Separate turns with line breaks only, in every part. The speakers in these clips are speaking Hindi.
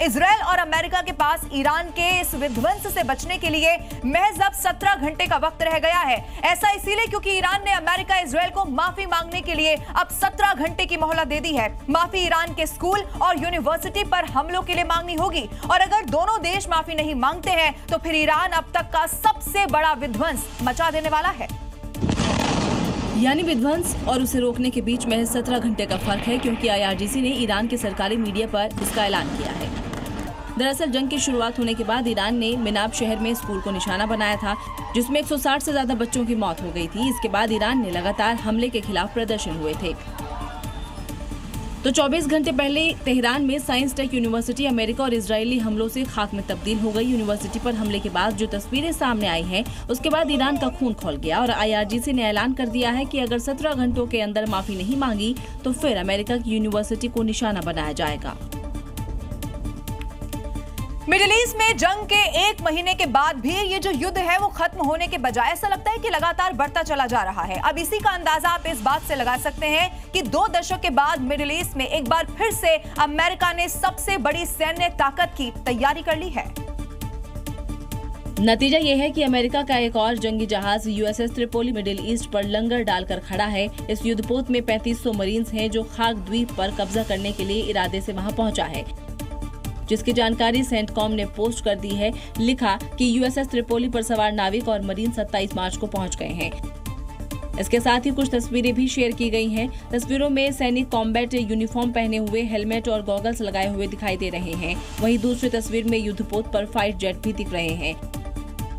इजराइल और अमेरिका के पास ईरान के इस विध्वंस से बचने के लिए महज अब 17 घंटे का वक्त रह गया है। ऐसा इसीलिए क्योंकि ईरान ने अमेरिका इजराइल को माफी मांगने के लिए अब 17 घंटे की मोहलत दे दी है। माफी ईरान के स्कूल और यूनिवर्सिटी पर हमलों के लिए मांगनी होगी और अगर दोनों देश माफी नहीं मांगते हैं तो फिर ईरान अब तक का सबसे बड़ा विध्वंस मचा देने वाला है।
यानी विध्वंस और उसे रोकने के बीच महज 17 घंटे का फर्क है, क्योंकि IRGC ने ईरान के सरकारी मीडिया पर इसका ऐलान किया है। दरअसल जंग की शुरुआत होने के बाद ईरान ने मिनाब शहर में स्कूल को निशाना बनाया था, जिसमें 160 से ज्यादा बच्चों की मौत हो गई थी। इसके बाद ईरान ने लगातार हमले के खिलाफ प्रदर्शन हुए थे। तो 24 घंटे पहले तेहरान में साइंस टेक यूनिवर्सिटी अमेरिका और इजरायली हमलों से खाक में तब्दील हो गई। यूनिवर्सिटी पर हमले के बाद जो तस्वीरें सामने आई हैं, उसके बाद ईरान का खून खौल गया और IRGC ने ऐलान कर दिया है कि अगर 17 घंटों के अंदर माफी नहीं मांगी तो फिर अमेरिका की यूनिवर्सिटी को निशाना बनाया जाएगा।
मिडिल ईस्ट में जंग के 1 महीने के बाद भी ये जो युद्ध है वो खत्म होने के बजाय ऐसा लगता है कि लगातार बढ़ता चला जा रहा है। अब इसी का अंदाजा आप इस बात से लगा सकते हैं कि 2 दशक के बाद मिडिल ईस्ट में एक बार फिर से अमेरिका ने सबसे बड़ी सैन्य ताकत की तैयारी कर ली है।
नतीजा ये है कि अमेरिका का एक और जंगी जहाज USS त्रिपोली मिडिल ईस्ट पर लंगर डालकर खड़ा है। इस युद्धपोत में 3500 मरीन्स हैं जो खाक द्वीप पर कब्जा करने के लिए इरादे से वहां पहुंचा है, जिसकी जानकारी सेंटकॉम ने पोस्ट कर दी है। लिखा कि USS त्रिपोली पर सवार नाविक और मरीन 27 मार्च को पहुंच गए हैं। इसके साथ ही कुछ तस्वीरें भी शेयर की गई हैं। तस्वीरों में सैनिक कॉम्बैट यूनिफॉर्म पहने हुए, हेलमेट और गॉगल्स लगाए हुए दिखाई दे रहे हैं। वहीं दूसरी तस्वीर में युद्धपोत पर फाइट जेट भी दिख रहे हैं।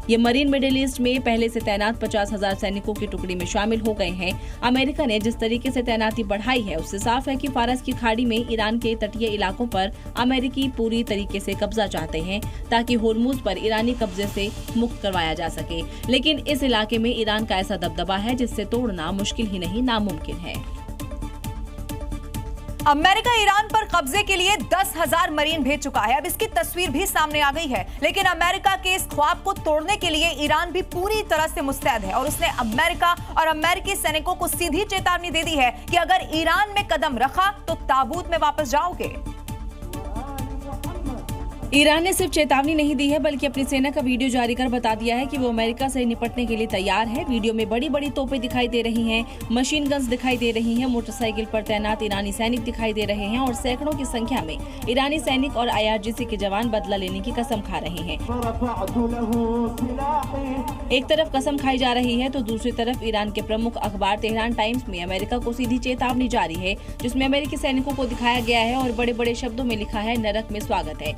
ये मरीन मिडिल ईस्ट में पहले से तैनात 50,000 सैनिकों की टुकड़ी में शामिल हो गए हैं। अमेरिका ने जिस तरीके से तैनाती बढ़ाई है, उससे साफ है कि फारस की खाड़ी में ईरान के तटीय इलाकों पर अमेरिकी पूरी तरीके से कब्जा चाहते हैं, ताकि होर्मुज पर ईरानी कब्जे से मुक्त करवाया जा सके। लेकिन इस इलाके में ईरान का ऐसा दबदबा है जिससे तोड़ना मुश्किल ही नहीं, नामुमकिन है।
अमेरिका ईरान पर कब्जे के लिए 10,000 मरीन भेज चुका है। अब इसकी तस्वीर भी सामने आ गई है। लेकिन अमेरिका के इस ख्वाब को तोड़ने के लिए ईरान भी पूरी तरह से मुस्तैद है और उसने अमेरिका और अमेरिकी सैनिकों को सीधी चेतावनी दे दी है कि अगर ईरान में कदम रखा तो ताबूत में वापस जाओगे।
ईरान ने सिर्फ चेतावनी नहीं दी है, बल्कि अपनी सेना का वीडियो जारी कर बता दिया है कि वो अमेरिका से निपटने के लिए तैयार है। वीडियो में बड़ी बड़ी तोपें दिखाई दे रही हैं, मशीन गन्स दिखाई दे रही हैं, मोटरसाइकिल पर तैनात ईरानी सैनिक दिखाई दे रहे हैं और सैकड़ों की संख्या में ईरानी सैनिक और IRGC के जवान बदला लेने की कसम खा रहे हैं। एक तरफ कसम खाई जा रही है तो दूसरी तरफ ईरान के प्रमुख अखबार तेहरान टाइम्स में अमेरिका को सीधी चेतावनी जारी है, जिसमें अमेरिकी सैनिकों को दिखाया गया है और बड़े बड़े शब्दों में लिखा है, नरक में स्वागत है।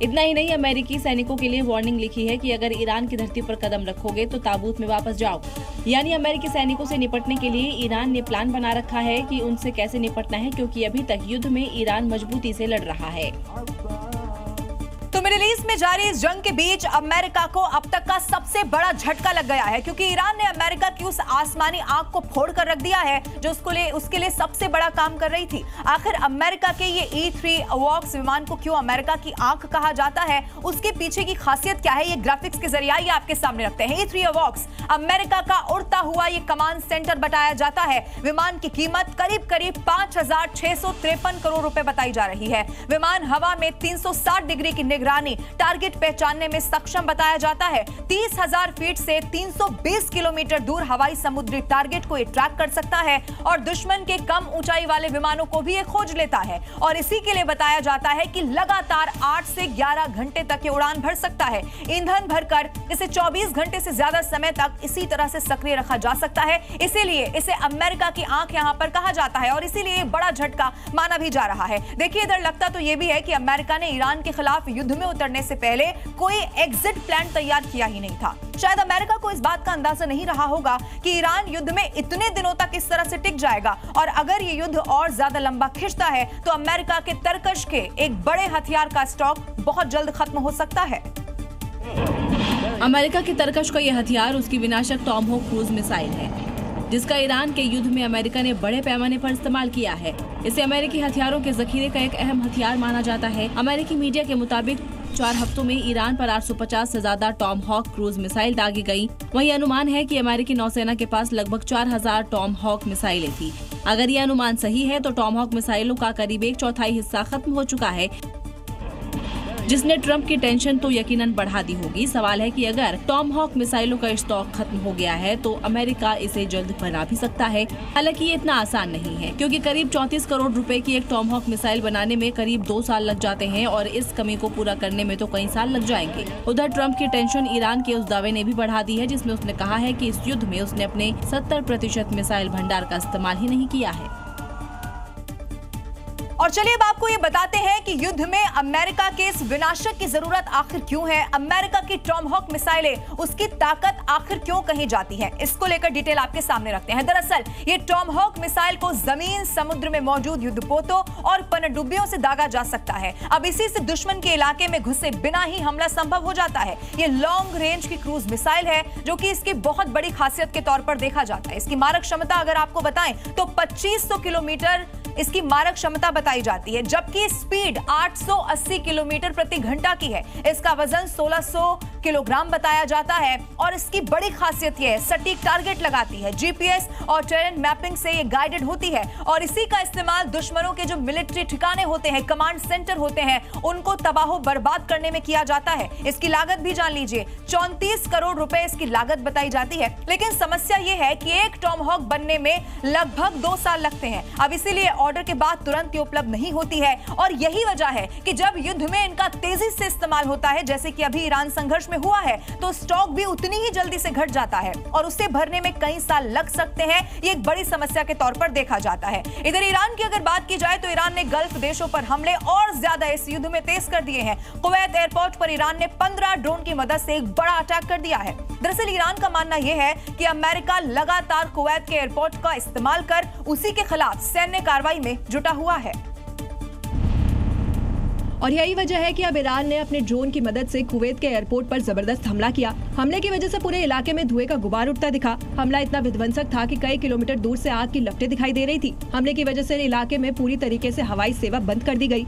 इतना ही नहीं, अमेरिकी सैनिकों के लिए वार्निंग लिखी है कि अगर ईरान की धरती पर कदम रखोगे तो ताबूत में वापस जाओ। यानी अमेरिकी सैनिकों से निपटने के लिए ईरान ने प्लान बना रखा है कि उनसे कैसे निपटना है, क्योंकि अभी तक युद्ध में ईरान मजबूती से लड़ रहा है।
तो मिडिल ईस्ट में जारी इस जंग के बीच अमेरिका को अब तक का सबसे बड़ा झटका लग गया है, क्योंकि ईरान ने अमेरिका की उस आसमानी आंख को फोड़कर रख दिया है जो उसके लिए सबसे बड़ा काम कर रही थी। आखिर अमेरिका के ये E-3 अवॉक्स विमान को क्यों अमेरिका की आंख कहा जाता है, उसके पीछे की खासियत क्या है, ये ग्राफिक्स के जरिए ये आपके सामने रखते हैं। E-3 अवॉक्स अमेरिका का उड़ता हुआ ये कमांड सेंटर बताया जाता है। विमान की कीमत करीब 5,653 करोड़ रुपए बताई जा रही है। विमान हवा में 360 डिग्री की निगरानी, टारगेट पहचानने में सक्षम बताया जाता है। 30,000 फीट से 320 किलोमीटर दूर हवाई समुद्री टारगेट को ये ट्रैक कर सकता है और दुश्मन के कम ऊंचाई वाले विमानों को भी ये खोज लेता है। और इसी के लिए बताया जाता है कि लगातार 8 से 11 घंटे तक ये उड़ान भर सकता है। ईंधन भरकर इसे 24 घंटे से ज्यादा समय तक इसी तरह से सक्रिय रखा जा सकता है। इसीलिए इसे अमेरिका की आंख यहां पर कहा जाता है और इसीलिए बड़ा झटका माना भी जा रहा है। देखिए, इधर लगता तो यह भी है कि अमेरिका ने ईरान के खिलाफ युद्ध में उतरने से पहले कोई एग्जिट प्लान तैयार किया ही नहीं था। शायद अमेरिका को इस बात का अंदाजा नहीं रहा होगा कि ईरान युद्ध में इतने दिनों तक इस तरह से टिक जाएगा और अगर ये युद्ध और ज्यादा लंबा खिंचता है तो अमेरिका के तरकश के एक बड़े हथियार का स्टॉक बहुत जल्द खत्म हो सकता है।
अमेरिका के तरकश का यह हथियार उसकी विनाशक टॉमहोक क्रूज मिसाइल है, जिसका ईरान के युद्ध में अमेरिका ने बड़े पैमाने पर इस्तेमाल किया है। इसे अमेरिकी हथियारों के जखीरे का एक अहम हथियार माना जाता है। अमेरिकी मीडिया के मुताबिक 4 हफ्तों में ईरान पर 850 से ज्यादा टॉमहॉक क्रूज मिसाइल दागी गई। वहीं अनुमान है कि अमेरिकी नौसेना के पास लगभग 4000 टॉमहॉक मिसाइलें थी। अगर ये अनुमान सही है तो टॉमहॉक मिसाइलों का करीब 1/4 हिस्सा खत्म हो चुका है। जिसने ट्रंप की टेंशन तो यकीनन बढ़ा दी होगी। सवाल है कि अगर टॉमहॉक मिसाइलों का स्टॉक खत्म हो गया है तो अमेरिका इसे जल्द बना भी सकता है। हालांकि ये इतना आसान नहीं है, क्योंकि करीब 34 करोड़ रुपए की एक टॉमहॉक मिसाइल बनाने में करीब 2 साल लग जाते हैं और इस कमी को पूरा करने में तो कई साल लग जाएंगे। उधर ट्रंप की टेंशन ईरान के उस दावे ने भी बढ़ा दी है जिसमें उसने कहा है कि इस युद्ध में उसने अपने 70% मिसाइल भंडार का इस्तेमाल ही नहीं किया है।
और चलिए अब आपको ये बताते हैं कि युद्ध में अमेरिका के इस विनाशक की जरूरत आखिर क्यों है। अमेरिका की टॉमहॉक मिसाइलें, उसकी ताकत आखिर क्यों कही जाती है, इसको लेकर डिटेल आपके सामने रखते हैं। दरअसल ये टॉमहॉक मिसाइल को जमीन, समुद्र में मौजूद युद्धपोतों और पनडुब्बियों से दागा जा सकता है। अब इसी से दुश्मन के इलाके में घुसे बिना ही हमला संभव हो जाता है। ये लॉन्ग रेंज की क्रूज मिसाइल है जो कि इसकी बहुत बड़ी खासियत के तौर पर देखा जाता है। इसकी मारक क्षमता अगर आपको बताएं तो 2500 किलोमीटर इसकी मारक क्षमता बताई जाती है, जबकि स्पीड 880 किलोमीटर प्रति घंटा की है। इसका वजन 1600 किलोग्राम बताया जाता है और इसकी बड़ी खासियत यह है सटीक टारगेट लगाती है। जीपीएस और टेरेन मैपिंग से ये गाइडेड होती है और इसी का इस्तेमाल दुश्मनों के जो मिलिट्री ठिकाने होते हैं, कमांड सेंटर होते हैं, उनको तबाह बर्बाद करने में किया जाता है। इसकी लागत भी जान लीजिए, 34 करोड़ रुपए इसकी लागत बताई जाती है। लेकिन समस्या यह है कि एक टॉमहॉक बनने में लगभग 2 साल लगते हैं। अब इसीलिए ऑर्डर के बाद तुरंत उपलब्ध नहीं होती है और यही वजह है कि जब युद्ध में इनका तेजी से इस्तेमाल होता है, जैसे कि अभी ईरान संघर्ष में हुआ है, तो स्टॉक भी उतनी ही जल्दी से घट जाता है और उसे भरने में कई साल लग सकते हैं। ये एक बड़ी समस्या के तौर पर देखा जाता है। इधर ईरान की अगर बात की जाए तो ईरान ने गल्फ देशों पर हमले और ज्यादा इस युद्ध में तेज कर दिए हैं। कुवैत एयरपोर्ट पर ईरान ने 15 ड्रोन की मदद से एक बड़ा अटैक कर दिया है। दरअसल ईरान का मानना यह है कि अमेरिका लगातार कुवैत के एयरपोर्ट का इस्तेमाल कर उसी के खिलाफ सैन्य कार्रवाई में जुटा हुआ है।
और यही वजह है कि अब ईरान ने अपने ड्रोन की मदद से कुवैत के एयरपोर्ट पर जबरदस्त हमला किया। हमले की वजह से पूरे इलाके में धुएं का गुबार उठता दिखा। हमला इतना विध्वंसक था कि कई किलोमीटर दूर से आग की लपटें दिखाई दे रही थी। हमले की वजह से इलाके में पूरी तरीके से हवाई सेवा बंद कर दी गई।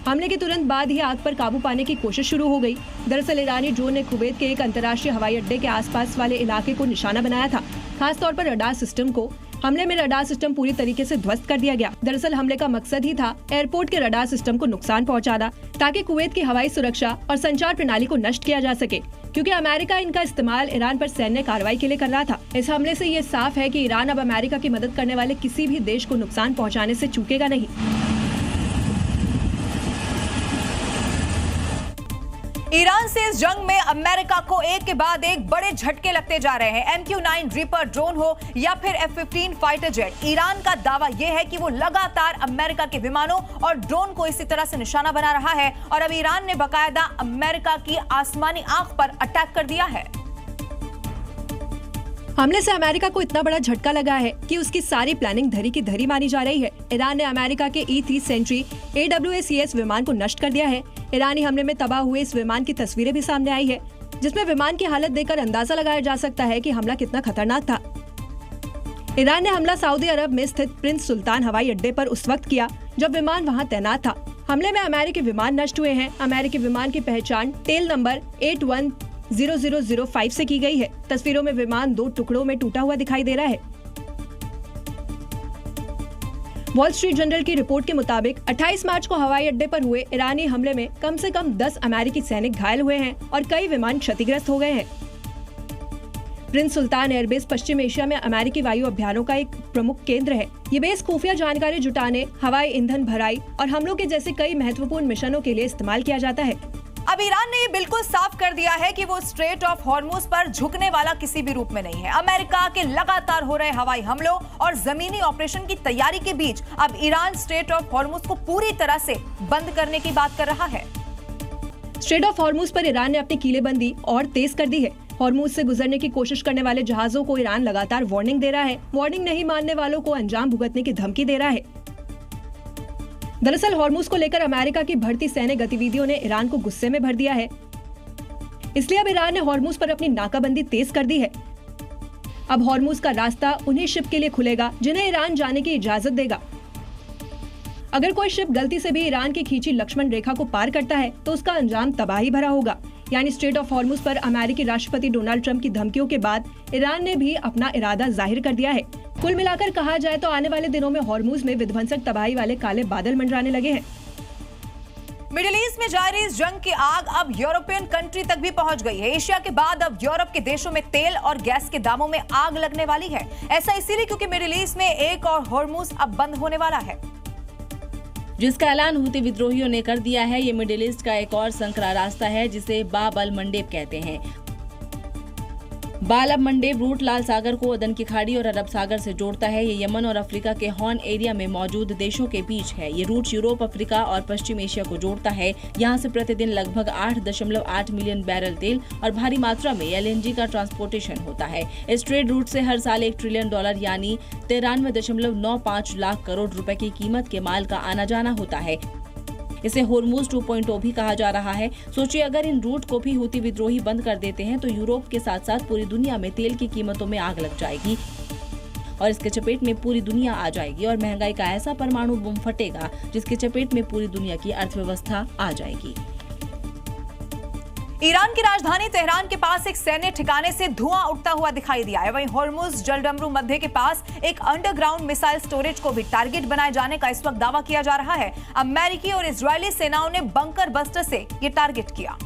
हमले के तुरंत बाद ही आग पर काबू पाने की कोशिश शुरू हो गई। दरअसल ईरानी ड्रोन ने कुवैत के एक अंतर्राष्ट्रीय हवाई अड्डे के आसपास वाले इलाके को निशाना बनाया था, खासतौर पर रडार सिस्टम को। हमले में रडार सिस्टम पूरी तरीके से ध्वस्त कर दिया गया। दरअसल हमले का मकसद ही था एयरपोर्ट के रडार सिस्टम को नुकसान पहुंचाना, ताकि कुवैत की हवाई सुरक्षा और संचार प्रणाली को नष्ट किया जा सके, क्योंकि अमेरिका इनका इस्तेमाल ईरान पर सैन्य कार्रवाई के लिए कर रहा था। इस हमले से ये साफ है कि ईरान अब अमेरिका की मदद करने वाले किसी भी देश को नुकसान पहुँचाने से चूकेगा नहीं।
ईरान से इस जंग में अमेरिका को एक के बाद एक बड़े झटके लगते जा रहे हैं। MQ-9 रीपर ड्रोन हो या फिर F-15 फाइटर जेट, ईरान का दावा यह है कि वो लगातार अमेरिका के विमानों और ड्रोन को इसी तरह से निशाना बना रहा है और अब ईरान ने बाकायदा अमेरिका की आसमानी आंख पर अटैक कर दिया है।
हमले से अमेरिका को इतना बड़ा झटका लगा है कि उसकी सारी प्लानिंग धरी की धरी मानी जा रही है। ईरान ने अमेरिका के E-3 सेंट्री AWACS विमान को नष्ट कर दिया है। ईरानी हमले में तबाह हुए इस विमान की तस्वीरें भी सामने आई है, जिसमें विमान की हालत देखकर अंदाजा लगाया जा सकता है कि हमला कितना खतरनाक था। ईरान ने हमला सऊदी अरब में स्थित प्रिंस सुल्तान हवाई अड्डे पर उस वक्त किया जब विमान वहां तैनात था। हमले में अमेरिकी विमान नष्ट हुए हैं। अमेरिकी विमान की पहचान टेल नंबर 810005 से की गई है। तस्वीरों में विमान 2 टुकड़ों में टूटा हुआ दिखाई दे रहा है। वॉल स्ट्रीट जर्नल की रिपोर्ट के मुताबिक 28 मार्च को हवाई अड्डे पर हुए ईरानी हमले में कम से कम 10 अमेरिकी सैनिक घायल हुए हैं और कई विमान क्षतिग्रस्त हो गए हैं। प्रिंस सुल्तान एयरबेस पश्चिम एशिया में अमेरिकी वायु अभियानों का एक प्रमुख केंद्र है। ये बेस खुफिया जानकारी जुटाने, हवाई ईंधन भराई और हमलों के जैसे कई महत्वपूर्ण मिशनों के लिए इस्तेमाल किया जाता है।
अब ईरान ने ये बिल्कुल साफ कर दिया है कि वो स्ट्रेट ऑफ हॉर्मुज पर झुकने वाला किसी भी रूप में नहीं है। अमेरिका के लगातार हो रहे हवाई हमलों और जमीनी ऑपरेशन की तैयारी के बीच अब ईरान स्ट्रेट ऑफ हॉर्मुज को पूरी तरह से बंद करने की बात कर रहा है।
स्ट्रेट ऑफ हॉर्मुज पर ईरान ने अपनी कीलेबंदी और तेज कर दी है। हॉर्मुज से गुजरने की कोशिश करने वाले जहाजों को ईरान लगातार वार्निंग दे रहा है। वार्निंग नहीं मानने वालों को अंजाम भुगतने की धमकी दे रहा है। दरअसल हॉर्मुज को लेकर अमेरिका की बढ़ती सैन्य गतिविधियों ने ईरान को गुस्से में भर दिया है। इसलिए अब ईरान ने हॉर्मुज पर अपनी नाकाबंदी तेज कर दी है। अब हॉर्मुज का रास्ता उन्हीं शिप के लिए खुलेगा जिन्हें ईरान जाने की इजाजत देगा। अगर कोई शिप गलती से भी ईरान की खींची लक्ष्मण रेखा को पार करता है तो उसका अंजाम तबाही भरा होगा। यानी स्ट्रेट ऑफ हॉर्मुज पर अमेरिकी राष्ट्रपति डोनाल्ड ट्रंप की धमकियों के बाद ईरान ने भी अपना इरादा जाहिर कर दिया है। कुल मिलाकर कहा जाए तो आने वाले दिनों में हॉर्मुज में विध्वंसक तबाही वाले काले बादल मंडराने लगे हैं।
मिडिल ईस्ट में जारी इस जंग की आग अब यूरोपियन कंट्री तक भी पहुंच गई है। एशिया के बाद अब यूरोप के देशों में तेल और गैस के दामों में आग लगने वाली है। ऐसा इसीलिए क्योंकि मिडिल ईस्ट में एक और हॉर्मुज अब बंद होने वाला है,
जिसका ऐलान हूती विद्रोहियों ने कर दिया है। ये मिडिल ईस्ट का एक और संकरा रास्ता है जिसे बाब अल मंडेब कहते हैं। बाब अल मंडेब रूट लाल सागर को अदन की खाड़ी और अरब सागर से जोड़ता है। ये यमन और अफ्रीका के हॉर्न एरिया में मौजूद देशों के बीच है। ये रूट यूरोप, अफ्रीका और पश्चिम एशिया को जोड़ता है। यहाँ से प्रतिदिन लगभग 8.8 मिलियन बैरल तेल और भारी मात्रा में LNG का ट्रांसपोर्टेशन होता है। इस ट्रेड रूट से हर साल $1 ट्रिलियन यानी 93.95 लाख करोड़ रुपए की कीमत के माल का आना जाना होता है। इसे होर्मुज 2.0 भी कहा जा रहा है। सोचिए अगर इन रूट को भी हूती विद्रोही बंद कर देते हैं तो यूरोप के साथ साथ पूरी दुनिया में तेल की कीमतों में आग लग जाएगी और इसके चपेट में पूरी दुनिया आ जाएगी और महंगाई का ऐसा परमाणु बम फटेगा जिसके चपेट में पूरी दुनिया की अर्थव्यवस्था आ जाएगी।
ईरान की राजधानी तेहरान के पास एक सैन्य ठिकाने से धुआं उठता हुआ दिखाई दिया है। वहीं होर्मुज जलडमरू मध्य के पास एक अंडरग्राउंड मिसाइल स्टोरेज को भी टारगेट बनाए जाने का इस वक्त दावा किया जा रहा है। अमेरिकी और इजरायली सेनाओं ने बंकर बस्टर से ये टारगेट किया।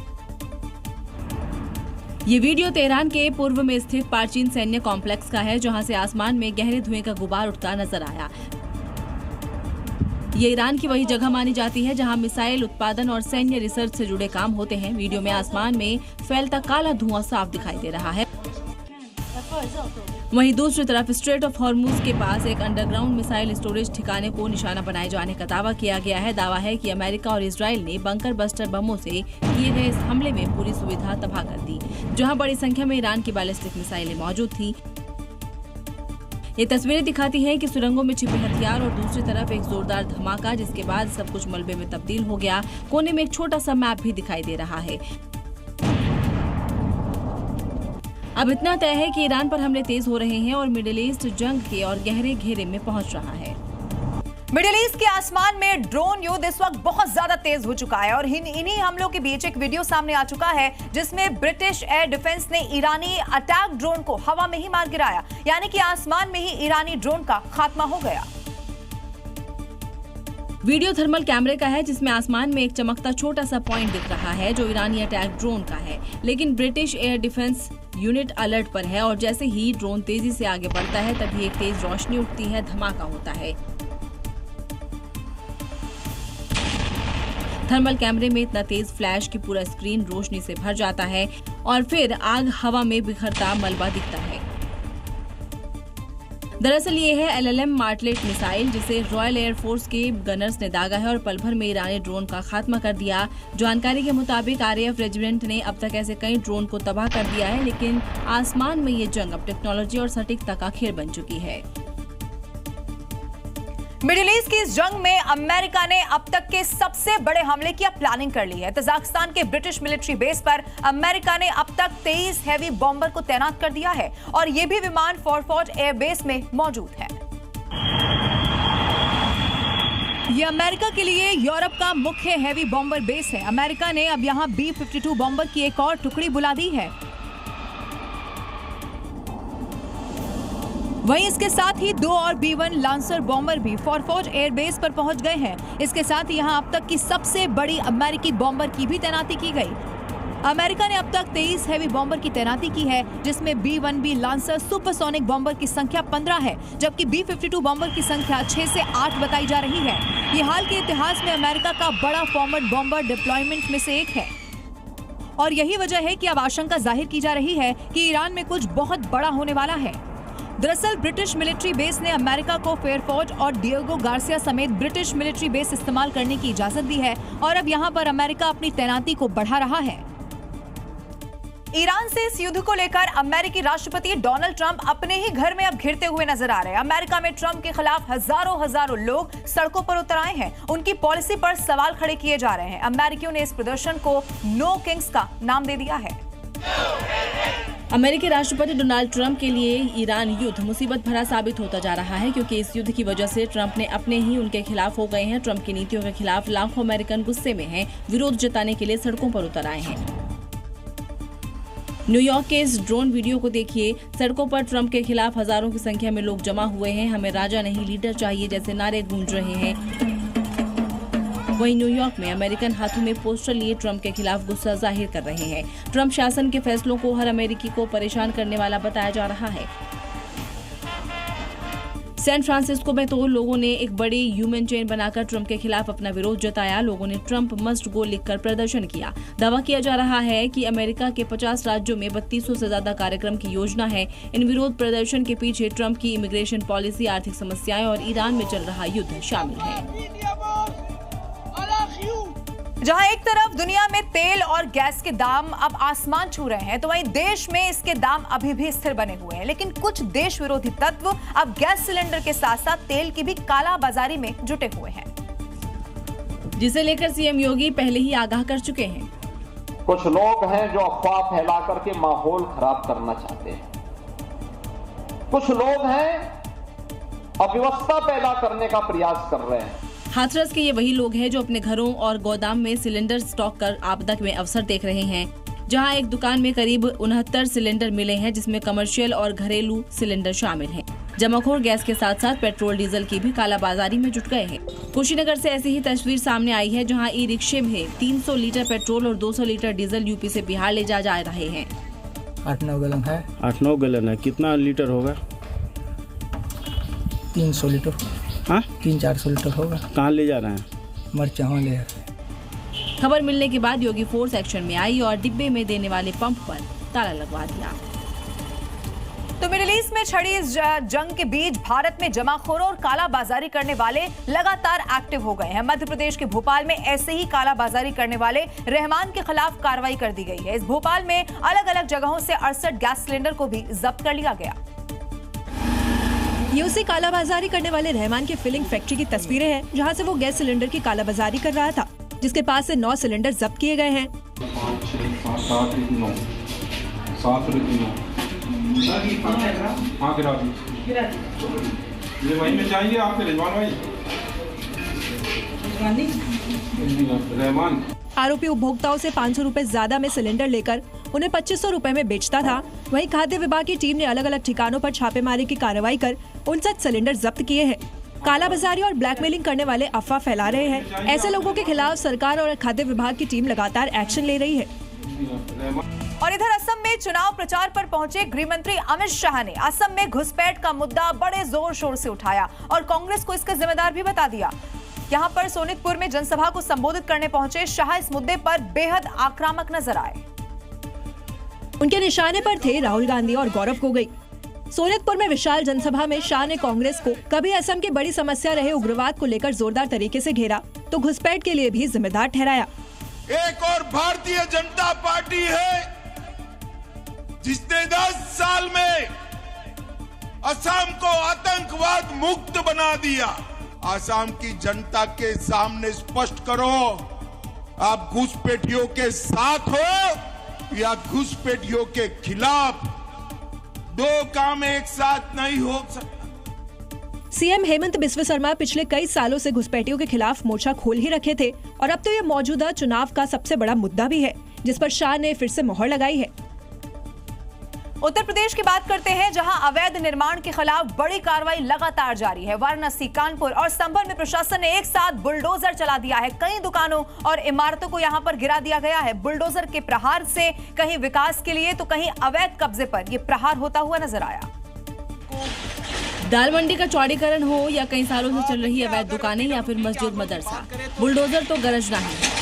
ये वीडियो तेहरान के पूर्व में स्थित प्राचीन सैन्य कॉम्प्लेक्स का है, जहां से आसमान में गहरे धुएं का गुबार उठता नजर आया। ये ईरान की वही जगह मानी जाती है जहां मिसाइल उत्पादन और सैन्य रिसर्च से जुड़े काम होते हैं। वीडियो में आसमान में फैलता काला धुआं साफ दिखाई दे रहा है। वहीं दूसरी तरफ स्ट्रेट ऑफ हॉर्मुज के पास एक अंडरग्राउंड मिसाइल स्टोरेज ठिकाने को निशाना बनाए जाने का दावा किया गया है। दावा है कि अमेरिका और इजराइल ने बंकर बस्टर बमों से किए गए इस हमले में पूरी सुविधा तबाह कर दी, जहां बड़ी संख्या में ईरान की बैलिस्टिक मिसाइलें मौजूद थी। ये तस्वीरें दिखाती हैं कि सुरंगों में छिपे हथियार और दूसरी तरफ एक जोरदार धमाका, जिसके बाद सब कुछ मलबे में तब्दील हो गया। कोने में एक छोटा सा मैप भी दिखाई दे रहा है। अब इतना तय है कि ईरान पर हमले तेज हो रहे हैं और मिडिल ईस्ट जंग के और गहरे घेरे में पहुंच रहा है।
मिडिल ईस्ट के आसमान में ड्रोन युद्ध इस वक्त बहुत ज्यादा तेज हो चुका है और इन्हीं हमलों के बीच एक वीडियो सामने आ चुका है जिसमें ब्रिटिश एयर डिफेंस ने ईरानी अटैक ड्रोन को हवा में ही मार गिराया, यानी कि आसमान में ही ईरानी ड्रोन का खात्मा हो गया।
वीडियो थर्मल कैमरे का है जिसमें आसमान में एक चमकता छोटा सा पॉइंट दिख रहा है जो ईरानी अटैक ड्रोन का है, लेकिन British air defence unit alert पर है और जैसे ही ड्रोन तेजी से आगे बढ़ता है तभी एक तेज रोशनी उठती है, धमाका होता है। थर्मल कैमरे में इतना तेज फ्लैश कि पूरा स्क्रीन रोशनी से भर जाता है और फिर आग हवा में बिखरता मलबा दिखता है। दरअसल ये है LLM मार्टलेट मिसाइल जिसे रॉयल एयरफोर्स के गनर्स ने दागा है और पल भर में ईरानी ड्रोन का खात्मा कर दिया। जानकारी के मुताबिक RAF रेजिमेंट ने अब तक ऐसे कई ड्रोन को तबाह कर दिया है, लेकिन आसमान में ये जंग अब टेक्नोलॉजी और सटीकता का खेल बन चुकी है।
मिडिल ईस्ट की इस जंग में अमेरिका ने अब तक के सबसे बड़े हमले की प्लानिंग कर ली है। तजाकिस्तान के ब्रिटिश मिलिट्री बेस पर अमेरिका ने अब तक 23 हैवी बॉम्बर को तैनात कर दिया है और ये भी विमान फॉरफोर्ट एयर बेस में मौजूद है। ये अमेरिका के लिए यूरोप का मुख्य हैवी बॉम्बर बेस है। अमेरिका ने अब यहाँ B-52 बॉम्बर की एक और टुकड़ी बुला दी है। वहीं इसके साथ ही 2 और B-1 लांसर बॉम्बर भी फॉरफोर्ट एयरबेस पर पहुंच गए हैं। इसके साथ ही यहां अब तक की सबसे बड़ी अमेरिकी बॉम्बर की भी तैनाती की गई। अमेरिका ने अब तक 23 हैवी बॉम्बर की तैनाती की है, जिसमें B-1B लांसर सुपरसोनिक बॉम्बर की संख्या 15 है, जबकि B-52 बॉम्बर की संख्या 6 से 8 बताई जा रही है। ये हाल के इतिहास में अमेरिका का बड़ा फॉर्मेट बॉम्बर डिप्लॉयमेंट में से एक है और यही वजह है कि अब आशंका जाहिर की जा रही है कि ईरान में कुछ बहुत बड़ा होने वाला है। दरअसल ब्रिटिश मिलिट्री बेस ने अमेरिका को फेयरफोर्ट और डिएगो गार्सिया समेत ब्रिटिश मिलिट्री बेस इस्तेमाल करने की इजाजत दी है और अब यहां पर अमेरिका अपनी तैनाती को बढ़ा रहा है। ईरान से इस युद्ध को लेकर अमेरिकी राष्ट्रपति डोनाल्ड ट्रंप अपने ही घर में अब घिरते हुए नजर आ रहे हैं। अमेरिका में ट्रंप के खिलाफ हजारों लोग सड़कों पर उतर आए हैं। उनकी पॉलिसी पर सवाल खड़े किए जा रहे हैं। अमेरिकियों ने इस प्रदर्शन को नो किंग्स का नाम दे दिया है।
अमेरिकी राष्ट्रपति डोनाल्ड ट्रंप के लिए ईरान युद्ध मुसीबत भरा साबित होता जा रहा है, क्योंकि इस युद्ध की वजह से ट्रंप ने अपने ही उनके खिलाफ हो गए हैं। ट्रंप की नीतियों के खिलाफ लाखों अमेरिकन गुस्से में हैं, विरोध जताने के लिए सड़कों पर उतर आए हैं। न्यूयॉर्क के इस ड्रोन वीडियो को देखिए। सड़कों पर ट्रंप के खिलाफ हजारों की संख्या में लोग जमा हुए हैं। हमें राजा नहीं लीडर चाहिए जैसे नारे गूंज रहे हैं। वहीं न्यूयॉर्क में अमेरिकन हाथों में पोस्टर लिए ट्रंप के खिलाफ गुस्सा जाहिर कर रहे हैं। ट्रंप शासन के फैसलों को हर अमेरिकी को परेशान करने वाला बताया जा रहा है। सैन फ्रांसिस्को में तो लोगों ने एक बड़ी ह्यूमन चेन बनाकर ट्रंप के खिलाफ अपना विरोध जताया। लोगों ने ट्रंप मस्ट गो लिखकर प्रदर्शन किया। दावा किया जा रहा है कि अमेरिका के 50 राज्यों में 3200 से ज्यादा कार्यक्रम की योजना है। इन विरोध प्रदर्शन के पीछे ट्रंप की इमिग्रेशन पॉलिसी, आर्थिक समस्याएं और ईरान में चल रहा युद्ध शामिल है।
जहां एक तरफ दुनिया में तेल और गैस के दाम अब आसमान छू रहे हैं, तो वहीं देश में इसके दाम अभी भी स्थिर बने हुए हैं। लेकिन कुछ देश विरोधी तत्व अब गैस सिलेंडर के साथ साथ तेल की भी कालाबाजारी में जुटे हुए हैं,
जिसे लेकर सीएम योगी पहले ही आगाह कर चुके हैं।
कुछ लोग हैं जो अफवाह फैला करके माहौल खराब करना चाहते हैं। कुछ लोग हैं अव्यवस्था पैदा करने का प्रयास कर रहे हैं।
हाथरस के ये वही लोग हैं जो अपने घरों और गोदाम में सिलेंडर स्टॉक कर आपदा में अवसर देख रहे हैं। जहां एक दुकान में करीब 69 सिलेंडर मिले हैं, जिसमें कमर्शियल और घरेलू सिलेंडर शामिल हैं। जमाखोर गैस के साथ साथ पेट्रोल डीजल की भी कालाबाजारी में जुट गए हैं। कुशीनगर से ऐसी ही तस्वीर सामने आई है, जहां ई रिक्शे में 300 लीटर पेट्रोल और 200 लीटर डीजल यूपी से बिहार ले जा रहे हैं।
8-9 गैलन है।
8-9 गैलन है। कितना लीटर होगा?
300 लीटर।
हाँ,
300-400 लीटर होगा।
कहाँ ले जा रहे हैं?
मरचावा ले।
खबर मिलने के बाद योगी फोर्स एक्शन में आई और डिब्बे में देने वाले पंप पर ताला लगवा दिया।
तो मिडिल ईस्ट में छिड़ी इस जंग के बीच भारत में जमाखोरों और कालाबाजारी करने वाले लगातार एक्टिव हो गए हैं। मध्य प्रदेश के भोपाल में ऐसे ही कालाबाजारी करने वाले रहमान के खिलाफ कार्रवाई कर दी गई है। इस भोपाल में अलग अलग जगहों से 68 गैस सिलेंडर को भी जब्त कर लिया गया।
ये उसी कालाबाजारी करने वाले रहमान की फिलिंग फैक्ट्री की तस्वीरें हैं, जहां से वो गैस सिलेंडर की कालाबाजारी कर रहा था, जिसके पास से 9 सिलेंडर जब्त किए गए हैं।
5, 6, 7, 8, 9, 7 हाँ गिरा दी। ये वहीं में चाहिए आपके रिजवान भाई? रहमान।
आरोपी उपभोक्ताओं से 500 रुपए ज्यादा में सिलेंडर लेकर उन्हें 2500 रुपए में बेचता था। वहीं खाद्य विभाग की टीम ने अलग अलग ठिकानों पर छापेमारी की कार्रवाई कर 59 सिलेंडर जब्त किए हैं। कालाबाजारी और ब्लैकमेलिंग करने वाले अफवाह फैला रहे हैं। ऐसे लोगों के खिलाफ सरकार और खाद्य विभाग की टीम लगातार एक्शन ले रही है।
और इधर असम में चुनाव प्रचार पर पहुंचे गृह मंत्री अमित शाह ने असम में घुसपैठ का मुद्दा बड़े जोर शोर से उठाया और कांग्रेस को इसका जिम्मेदार भी बता दिया। यहां पर सोनितपुर में जनसभा को संबोधित करने पहुंचे शाह इस मुद्दे पर बेहद आक्रामक नजर आए।
उनके निशाने पर थे राहुल गांधी और गौरव गोगोई। सोनितपुर में विशाल जनसभा में शाह ने कांग्रेस को कभी असम की बड़ी समस्या रहे उग्रवाद को लेकर जोरदार तरीके से घेरा, तो घुसपैठ के लिए भी जिम्मेदार ठहराया।
एक और भारतीय जनता पार्टी है जिसने 10 साल में असम को आतंकवाद मुक्त बना दिया। असम की जनता के सामने स्पष्ट करो, आप घुसपैठियों के साथ हो या घुसपैठियों के खिलाफ। दो काम एक साथ नहीं हो सकता।
सीएम हेमंत बिस्वा शर्मा पिछले कई सालों से घुसपैठियों के खिलाफ मोर्चा खोल ही रखे थे और अब तो ये मौजूदा चुनाव का सबसे बड़ा मुद्दा भी है, जिस पर शाह ने फिर से मोहर लगाई है।
उत्तर प्रदेश की बात करते हैं, जहां अवैध निर्माण के खिलाफ बड़ी कार्रवाई लगातार जारी है। वाराणसी, कानपुर और संभल में प्रशासन ने एक साथ बुलडोजर चला दिया है। कई दुकानों और इमारतों को यहां पर गिरा दिया गया है। बुलडोजर के प्रहार से कहीं विकास के लिए तो कहीं अवैध कब्जे पर यह प्रहार होता हुआ नजर आया।
दाल मंडी का चौड़ीकरण हो या कई सालों से चल रही अवैध दुकानें या फिर मस्जिद मदरसा, बुलडोजर तो गरजना है।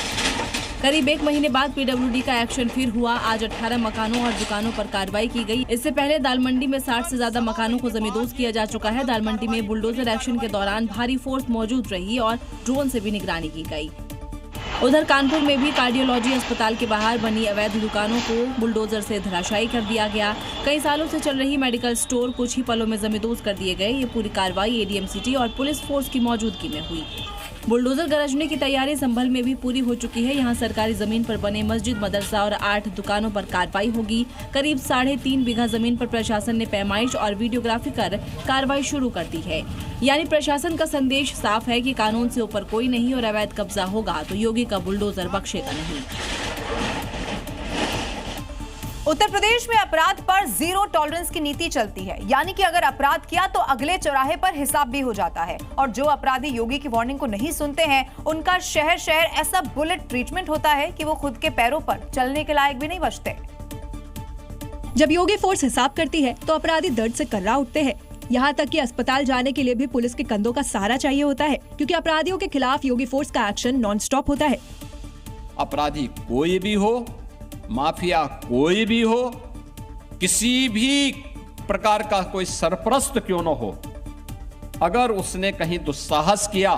करीब 1 महीने बाद पीडब्ल्यूडी का एक्शन फिर हुआ। आज 18 मकानों और दुकानों पर कार्रवाई की गई। इससे पहले दाल मंडी में 60 से ज्यादा मकानों को जमींदोज किया जा चुका है। दाल मंडी में बुलडोजर एक्शन के दौरान भारी फोर्स मौजूद रही और ड्रोन से भी निगरानी की गई। उधर कानपुर में भी कार्डियोलॉजी अस्पताल के बाहर बनी अवैध दुकानों को बुलडोजर से धराशायी कर दिया गया। कई सालों से चल रही मेडिकल स्टोर कुछ ही पलों में जमींदोज कर दिए गए। ये पूरी कार्रवाई एडीएम सिटी और पुलिस फोर्स की मौजूदगी में हुई। बुलडोजर गरजने की तैयारी संभल में भी पूरी हो चुकी है। यहाँ सरकारी जमीन पर बने मस्जिद, मदरसा और 8 दुकानों पर कार्रवाई होगी। करीब 3.5 बीघा जमीन पर प्रशासन ने पैमाइश और वीडियोग्राफी कर कार्रवाई शुरू कर दी है। यानी प्रशासन का संदेश साफ है कि कानून से ऊपर कोई नहीं और अवैध कब्जा होगा तो योगी का बुलडोजर बख्शेगा नहीं।
उत्तर प्रदेश में अपराध पर जीरो टॉलरेंस की नीति चलती है, यानी कि अगर अपराध किया तो अगले चौराहे पर हिसाब भी हो जाता है। और जो अपराधी योगी की वार्निंग को नहीं सुनते हैं, उनका शहर शहर ऐसा बुलेट ट्रीटमेंट होता है कि वो खुद के पैरों पर चलने के लायक भी नहीं बचते।
जब योगी फोर्स हिसाब करती है तो अपराधी दर्द से कर्रा उठते हैं। यहाँ तक कि अस्पताल जाने के लिए भी पुलिस के कंधों का सहारा चाहिए होता है, क्योंकि अपराधियों के खिलाफ योगी फोर्स का एक्शन नॉन स्टॉप होता है।
अपराधी कोई भी हो, माफिया कोई भी हो, किसी भी प्रकार का कोई सरपरस्त क्यों न हो, अगर उसने कहीं दुस्साहस किया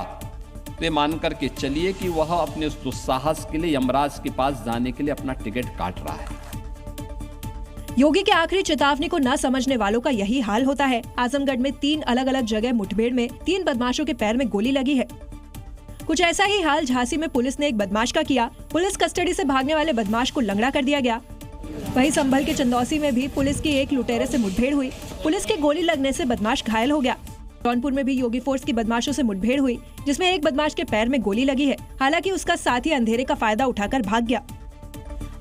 तो ये मान करके चलिए कि वह अपने उस दुस्साहस के लिए यमराज के पास जाने के लिए अपना टिकट काट रहा है।
योगी के आखिरी चेतावनी को न समझने वालों का यही हाल होता है। आजमगढ़ में 3 अलग अलग जगह मुठभेड़ में 3 बदमाशों के पैर में गोली लगी है। कुछ ऐसा ही हाल झांसी में पुलिस ने एक बदमाश का किया। पुलिस कस्टडी से भागने वाले बदमाश को लंगड़ा कर दिया गया। वहीं संभल के चंदौसी में भी पुलिस की एक लुटेरे से मुठभेड़ हुई। पुलिस की गोली लगने से बदमाश घायल हो गया। जौनपुर में भी योगी फोर्स की बदमाशों से मुठभेड़ हुई, जिसमें एक बदमाश के पैर में गोली लगी है। हालांकि उसका साथी अंधेरे का फायदा उठाकर भाग गया।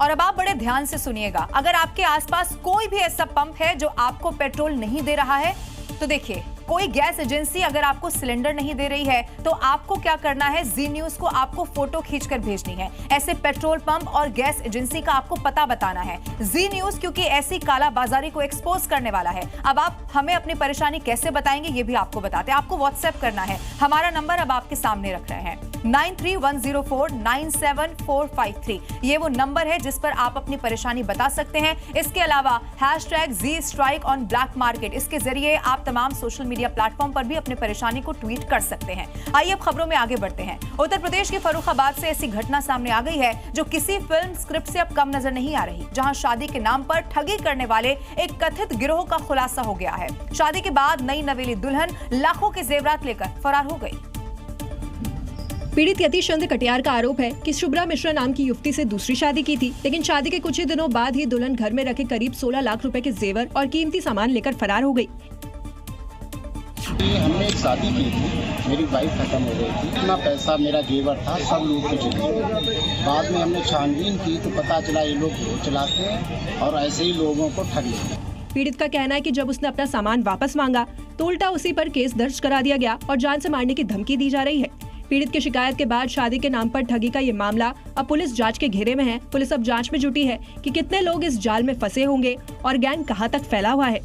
और अब आप बड़े ध्यान से सुनिएगा, अगर आपके आसपास कोई भी ऐसा पंप है जो आपको पेट्रोल नहीं दे रहा है, तो देखिए, कोई गैस एजेंसी अगर आपको सिलेंडर नहीं दे रही है तो आपको क्या करना है, जी न्यूज को आपको फोटो खींचकर भेजनी है। ऐसे पेट्रोल पंप और गैस एजेंसी का आपको पता बताना है। जी न्यूज क्योंकि ऐसी कालाबाजारी को एक्सपोज करने वाला है। अब आप हमें अपनी परेशानी कैसे बताएंगे ये भी आपको बताते हैं। आपको व्हाट्सएप करना है। हमारा नंबर अब आपके सामने रख रहे हैं, 9310497453। ये वो नंबर है जिस पर आप अपनी परेशानी बता सकते हैं। इसके अलावा #ZStrikeOnBlackMarket, इसके जरिए आप तमाम सोशल मीडिया प्लेटफॉर्म पर भी अपनी परेशानी को ट्वीट कर सकते हैं। आइए अब खबरों में आगे बढ़ते हैं। उत्तर प्रदेश के फर्रुखाबाद से ऐसी घटना सामने आ गई है जो किसी फिल्म स्क्रिप्ट से अब कम नजर नहीं आ रही, जहां शादी के नाम पर ठगी करने वाले एक कथित गिरोह का खुलासा हो गया है। शादी के बाद नई नवेली दुल्हन लाखों के जेवरात लेकर फरार हो गई।
पीड़ित यतीश चंद्र कटियार का आरोप है कि शुभ्रा मिश्रा नाम की युवती से दूसरी शादी की थी, लेकिन शादी के कुछ ही दिनों बाद ही दुल्हन घर में रखे करीब 16 लाख रुपए के जेवर और कीमती सामान लेकर फरार हो गई।
हमने एक शादी की थी, मेरी वाइफ खत्म हो गई थी, इतना पैसा मेरा जेवर था सब लोग को चले। बाद में हमने छानबीन की तो पता चला ये लोग चलाते हैं और ऐसे ही लोगों को ठग लेते हैं।
पीड़ित का कहना है कि जब उसने अपना सामान वापस मांगा तो उल्टा उसी पर केस दर्ज करा दिया गया और जान से मारने की धमकी दी जा रही है। पीड़ित की शिकायत के बाद शादी के नाम पर ठगी का ये मामला अब पुलिस जांच के घेरे में है। पुलिस अब जांच में जुटी है कि कितने लोग इस जाल में फंसे होंगे और गैंग कहां तक फैला हुआ है।